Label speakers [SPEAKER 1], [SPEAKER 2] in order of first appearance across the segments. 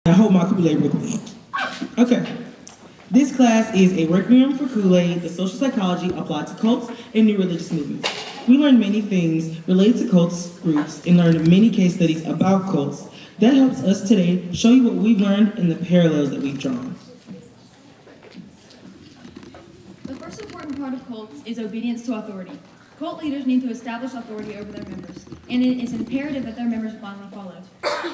[SPEAKER 1] I hold my Kool-Aid real quick. Okay. This class is a Requiem for Kool-Aid, the social psychology applied to cults and new religious movements. We learned many things related to cults groups and learned many case studies about cults. That helps us today show you what we've learned and the parallels that we've drawn.
[SPEAKER 2] The first important part of cults is obedience to authority. Cult leaders need to establish authority over their members, and it is imperative that their members blindly follow.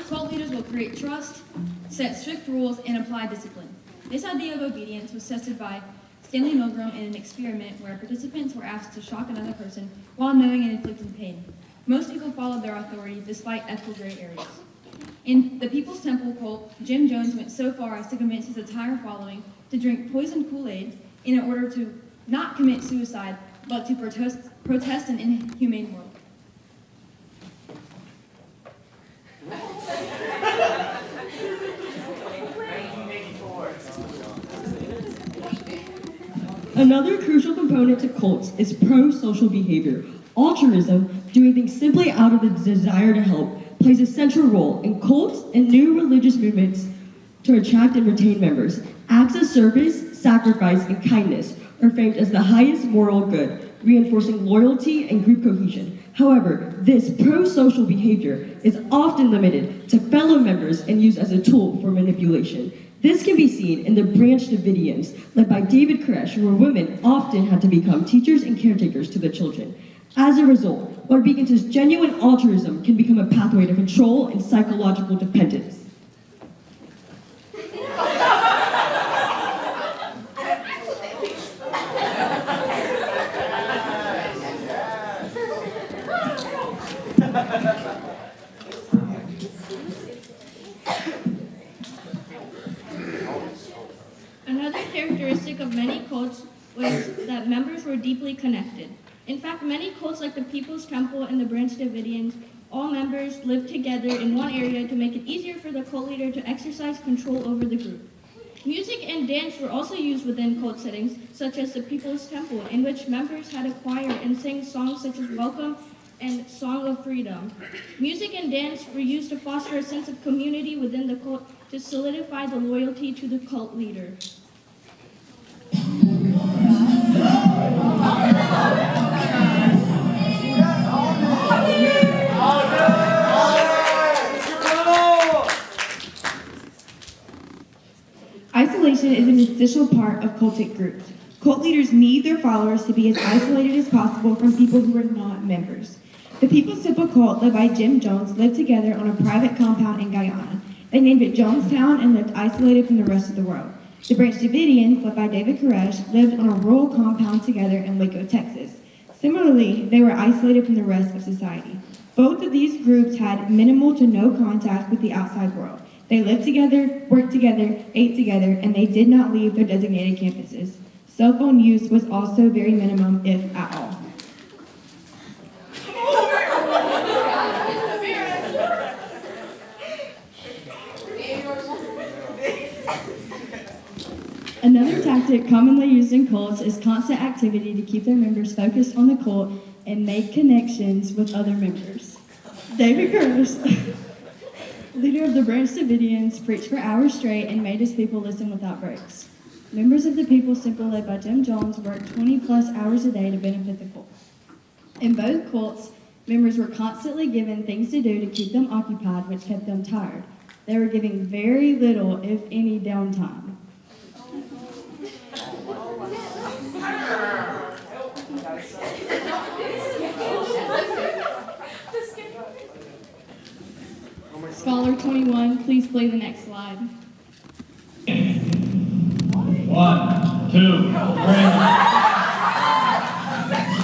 [SPEAKER 2] Cult leaders will create trust, set strict rules, and apply discipline. This idea of obedience was tested by Stanley Milgram in an experiment where participants were asked to shock another person while knowing and inflicting pain. Most people followed their authority despite ethical gray areas. In the People's Temple cult, Jim Jones went so far as to convince his entire following to drink poisoned Kool-Aid in order to not commit suicide, but to protest an inhumane world.
[SPEAKER 3] Another crucial component to cults is pro-social behavior. Altruism, doing things simply out of the desire to help, plays a central role in cults and new religious movements to attract and retain members. Acts of service, sacrifice, and kindness are framed as the highest moral good, reinforcing loyalty and group cohesion. However, this pro-social behavior is often limited to fellow members and used as a tool for manipulation. This can be seen in the Branch Davidians, led by David Koresh, where women often had to become teachers and caretakers to the children. As a result, what begins as genuine altruism can become a pathway to control and psychological dependence.
[SPEAKER 4] Another characteristic of many cults was that members were deeply connected. In fact, many cults like the People's Temple and the Branch Davidians, all members lived together in one area to make it easier for the cult leader to exercise control over the group. Music and dance were also used within cult settings, such as the People's Temple, in which members had a choir and sang songs such as Welcome and Song of Freedom. Music and dance were used to foster a sense of community within the cult to solidify the loyalty to the cult leader.
[SPEAKER 5] Isolation is an essential part of cultic groups. Cult leaders need their followers to be as isolated as possible from people who are not members. The People's Temple cult, led by Jim Jones, lived together on a private compound in Guyana. They named it Jonestown and lived isolated from the rest of the world. The Branch Davidians, led by David Koresh, lived on a rural compound together in Waco, Texas. Similarly, they were isolated from the rest of society. Both of these groups had minimal to no contact with the outside world. They lived together, worked together, ate together, and they did not leave their designated campuses. Cell phone use was also very minimum, if at all.
[SPEAKER 3] Another tactic commonly used in cults is constant activity to keep their members focused on the cult and make connections with other members. David Koresh, leader of the Branch Davidians, preached for hours straight and made his people listen without breaks. Members of the People's Temple, led by Jim Jones, worked 20-plus hours a day to benefit the cult. In both cults, members were constantly given things to do to keep them occupied, which kept them tired. They were given very little, if any, downtime. Scholar 21, please play the next slide.
[SPEAKER 6] 1, 2, 3,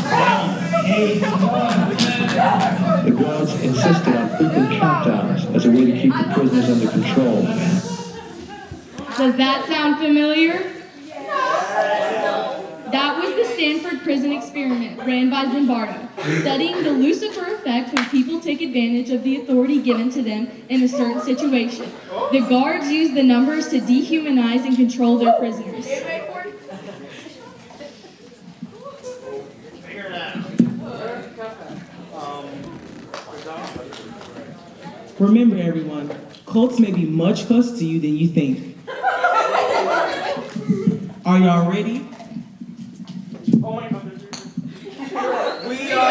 [SPEAKER 6] 7, 8, 1.
[SPEAKER 7] The guards insisted on frequent countdowns as a way to keep the prisoners under control.
[SPEAKER 4] Does that sound familiar? That was the Stanford prison experiment ran by Zimbardo, studying the Lucifer effect when people take advantage of the authority given to them in a certain situation. The guards used the numbers to dehumanize and control their prisoners.
[SPEAKER 1] Remember, everyone, Cults may be much closer to you than you think. Are y'all ready?
[SPEAKER 8] We are